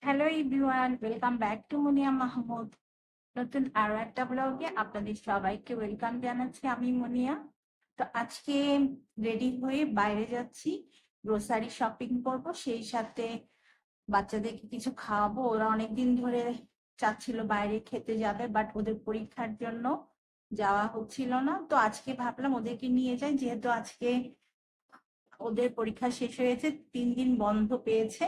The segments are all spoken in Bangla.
Hello everyone, welcome back to Munia Mahmud. নতুন আরো একটা ব্লগে আপনাদের সবাইকে ওয়েলকাম জানাচ্ছি। আমি মুনিয়া। তো আজকে রেডি হয়ে বাইরে যাচ্ছি, গ্রোসারি শপিং করব, সেই সাথে বাচ্চাদেরকে কিছু খাওয়াবো। ওরা অনেকদিন ধরে চাচ্ছিল বাইরে খেতে যাবে, বাট ওদের পরীক্ষার জন্য যাওয়া হচ্ছিল না। তো আজকে ভাবলাম ওদেরকে নিয়ে যাই, যেহেতু আজকে ওদের পরীক্ষা শেষ হয়েছে, 3 দিন বন্ধ পেয়েছে।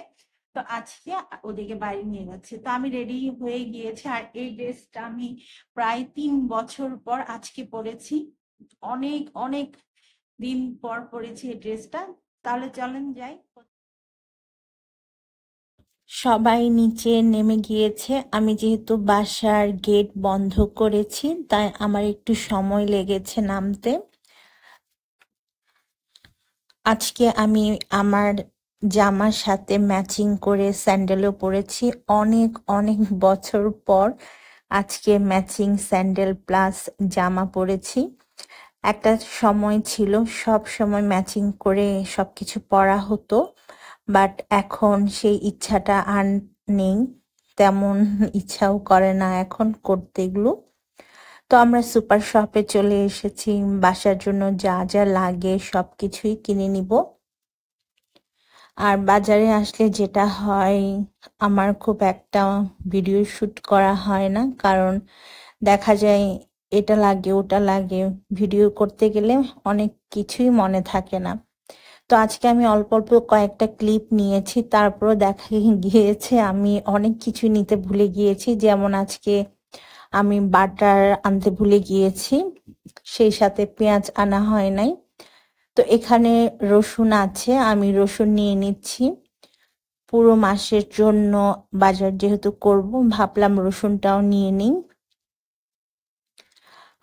তো আজকে ওদেরকে বাইরে নিয়ে যাচ্ছে। তো আমি রেডি হয়ে গিয়েছি, আর এই ড্রেসটা আমি প্রায় 3 বছর পর আজকে পরেছি। অনেক অনেক দিন পর পরেছি এই ড্রেসটা। তাহলে চলেন যাই। সবাই নিচে নেমে গিয়েছে। আমি যেহেতু বাসার গেট বন্ধ করেছি, তাই আমার একটু সময় লেগেছে নামতে। আজকে আমি আমার জামার সাথে ম্যাচিং করে স্যান্ডেলও পরেছি। অনেক অনেক বছর পর আজকে ম্যাচিং স্যান্ডেল প্লাস জামা পরেছি। একটা সময় ছিল সব সময় ম্যাচিং করে সবকিছু পরা হতো, বাট এখন সেই ইচ্ছাটা আর নেই, তেমন ইচ্ছাও করে না এখন করতে এগুলো। তো আমরা সুপার শপে চলে এসেছি, বাসার জন্য যা যা লাগে সবকিছুই কিনে নিব। আর বাজারে আসলে যেটা হয়, আমার খুব একটা ভিডিও শুট করা হয় না, কারণ দেখা যায় এটা লাগে ওটা লাগে, ভিডিও করতে গেলে অনেক কিছুই মনে থাকে না। তো আজকে আমি অল্প অল্প কয়েকটা ক্লিপ নিয়েছি, তারপরও দেখা গিয়েছে আমি অনেক কিছু নিতে ভুলে গিয়েছি। যেমন আজকে আমি বাটার আনতে ভুলে গিয়েছি, সেই সাথে পেঁয়াজ আনা হয় নাই। তো এখানে রসুন আছে, আমি রসুন নিয়ে নিচ্ছি। পুরো মাসের জন্য বাজার যেহেতু করব, ভাবলাম রসুনটাও নিয়ে নিই।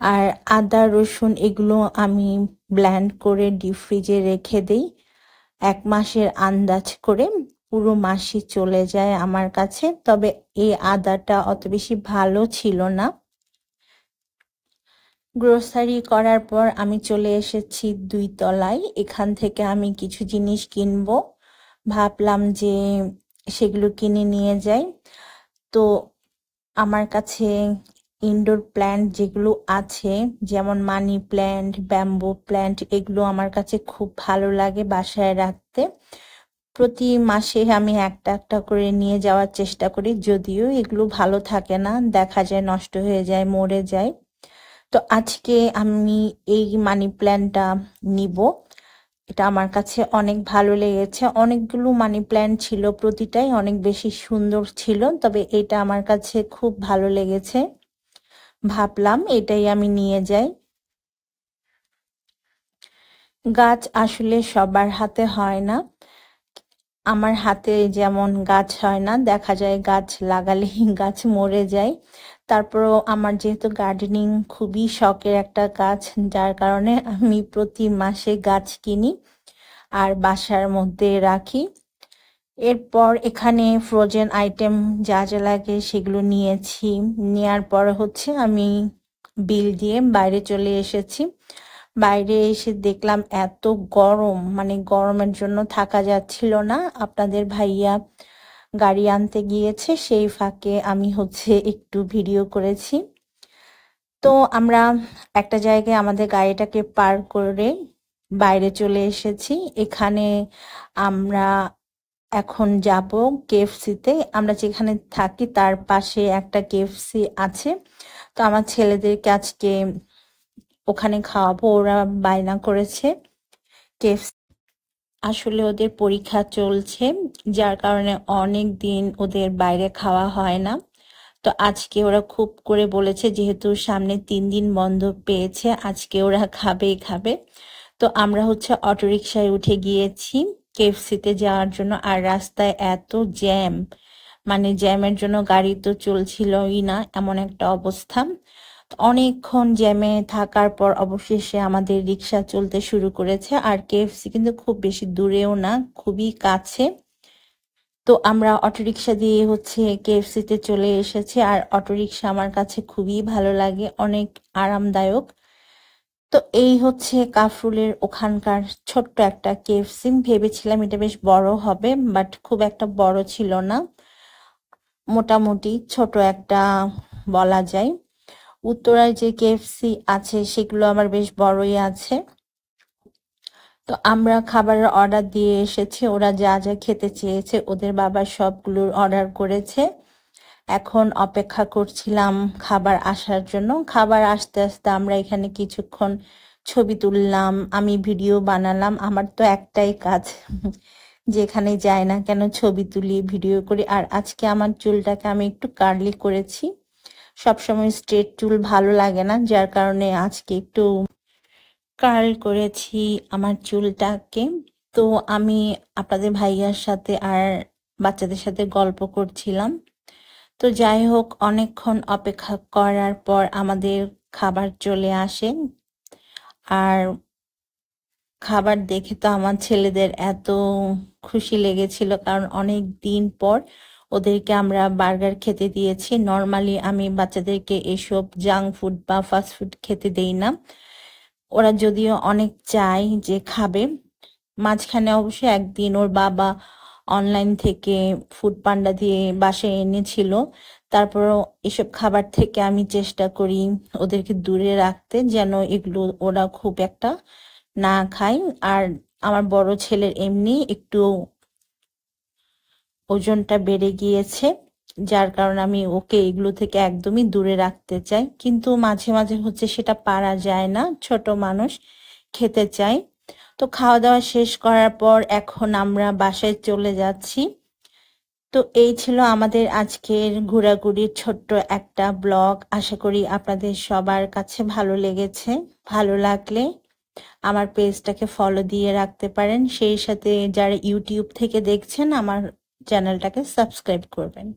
আর আদা রসুন এগুলো আমি ব্লেন্ড করে ডিপ ফ্রিজে রেখে দেই 1 মাসের আন্দাজ করে, পুরো মাসই চলে যায় আমার কাছে। তবে এই আদাটা অত বেশি ভালো ছিল না। গ্রোসারি করার পর আমি চলে এসেছি 2 তলায়। এখান থেকে আমি কিছু জিনিস কিনবো, ভাবলাম যে সেগুলো কিনে নিয়ে যাই। তো আমার কাছে ইনডোর প্ল্যান্ট যেগুলো আছে, যেমন মানি প্ল্যান্ট, ব্যাম্বু প্ল্যান্ট, এগুলো আমার কাছে খুব ভালো লাগে বাসায় রাখতে। প্রতি মাসে আমি একটা একটা করে নিয়ে যাওয়ার চেষ্টা করি, যদিও এগুলো ভালো থাকে না, দেখা যায় নষ্ট হয়ে যায়, মরে যায়। তো আজকে আমি এই মানি প্ল্যান্টটা নিব। এটা আমার কাছে অনেক ভালো লেগেছে। অনেকগুলো মানি প্ল্যান্ট ছিল, প্রতিটাই অনেক বেশি সুন্দর ছিল, তবে এটা আমার কাছে খুব ভালো লেগেছে, ভাবলাম এটাই আমি নিয়ে যাই। গাছ আসলে সবার হাতে হয় না। আমার হাতে যেমন গাছ হয় না, দেখা যায় গাছ লাগালেই গাছ মরে যায়। তারপরও আমার যেহেতু গার্ডেনিং খুবই শখের একটা কাজ, যার কারণে আমি প্রতি মাসে গাছ কিনি আর বাসার মধ্যে রাখি। এরপর এখানে ফ্রোজেন আইটেম যা যা লাগে সেগুলো নিয়েছি। নেয়ার পর হচ্ছে আমি বিল দিয়ে বাইরে চলে এসেছি। বাইরে এসে দেখলাম এত গরম, মানে গরমের জন্য থাকা যাচ্ছিল না। আপনাদের ভাইয়া গাড়ি আনতে গিয়েছে, সেই ফাঁকে আমি হচ্ছে একটু ভিডিও করেছি। তো আমরা একটা জায়গায় আমাদের গাড়িটাকে পার্ক করে বাইরে চলে এসেছি। এখানে আমরা এখন যাব কেএফসিতে। আমরা যেখানে থাকি তার পাশে একটা কেএফসি আছে। তো আমার ছেলেদেরকে আজকে ওখানে খাওয়াবো, ওরা বায়না করেছে কেএফসি। আসলে ওদের পরীক্ষা চলছে, যার কারণে অনেক দিন ওদের বাইরে খাওয়া হয় না। তো আজকে ওরা খুব করে বলেছে, যেহেতু সামনে 3 দিন বন্ধ পেয়েছে, আজকে ওরা খাবেই খাবে। তো আমরা হচ্ছে অটোরিকশায় উঠে গিয়েছি কেএফসিতে যাওয়ার জন্য। আর রাস্তায় এত জ্যাম, মানে জ্যামের জন্য গাড়ি তো চলছিলই না, এমন একটা অবস্থা। অনেকক্ষণ জ্যামে থাকার পর অবশেষে আমাদের রিক্সা চলতে শুরু করেছে। আর কেএফসি কিন্তু খুব বেশি দূরেও না, খুবই কাছে। তো আমরা অটোরিকশা দিয়ে হচ্ছে কেএফসিতে চলে এসেছি। আর অটোরিকশা আমার কাছে খুবই ভালো লাগে, অনেক আরামদায়ক। তো এই হচ্ছে কাফরুলের ওখানকার ছোট্ট একটা কেএফসি। ভেবেছিলাম এটা বেশ বড় হবে, বাট খুব একটা বড় ছিল না। মোটামুটি ছোট একটা বলা যায়। উত্তরায় যে কেএফসি আছে সেগুলো আবার বেশ বড়ই আছে। তো আমরা খাবারের অর্ডার দিয়ে এসেছি, ওরা যা যা খেতে চেয়েছে ওদের বাবা সবগুলোর অর্ডার করেছে। এখন অপেক্ষা করছিলাম খাবার আসার জন্য। খাবার আসতে আসতে আমরা এখানে কিছুক্ষণ ছবি তুললাম, আমি ভিডিও বানালাম। আমার তো একটাই কাজ, যেখানে যাই না কেন ছবি তুলি, ভিডিও করি। আর আজকে আমার চুলটাকে আমি একটু কার্লি করেছি, সবসময় স্ট্রেট চুল ভালো লাগে না, যার কারণে আজকে একটু কার্ল করেছি আমার চুলটাকে। তো আমি আপনাদের ভাইয়ার সাথে আর বাচ্চাদের সাথে গল্প করছিলাম। তো যাই হোক, অনেকক্ষণ অপেক্ষা করার পর আমাদের খাবার চলে আসে। আর খাবার দেখে তো আমার ছেলেদের এত খুশি লেগেছিল, কারণ অনেক দিন পর ওদেরকে আমরা বার্গার খেতে দিয়েছি। নর্মালি আমি বাচ্চাদেরকে এসব জাঙ্ক ফুড বা ফাস্ট ফুড খেতে দেই না। ওরা যদিও অনেক চায় যে খাবে। মাঝখানে অবশ্য একদিন ওর বাবা অনলাইন থেকে ফুড পান্ডা দিয়ে বাসায় এনেছিল। তারপরও এসব খাবার থেকে আমি চেষ্টা করি ওদেরকে দূরে রাখতে, যেন এগুলো ওরা খুব একটা না খায়। আর আমার বড় ছেলের এমনি একটু ওজনটা বেড়ে গিয়েছে, যার কারণে আমি ওকে এগুলো থেকে একদমই দূরে রাখতে চাই। কিন্তু মাঝে মাঝে হচ্ছে সেটা পারা যায় না, ছোট মানুষ খেতে চায়। তো খাওয়া দাওয়া শেষ করার পর এখন আমরা বাসায় চলে যাচ্ছি। তো এই ছিল আমাদের আজকের ঘোরাঘুরির ছোট্ট একটা ব্লগ। আশা করি আপনাদের সবার কাছে ভালো লেগেছে। ভালো লাগলে আমার পেজটাকে ফলো দিয়ে রাখতে পারেন, সেই সাথে যারা ইউটিউব থেকে দেখছেন আমার চ্যানেলটাকে সাবস্ক্রাইব করবেন।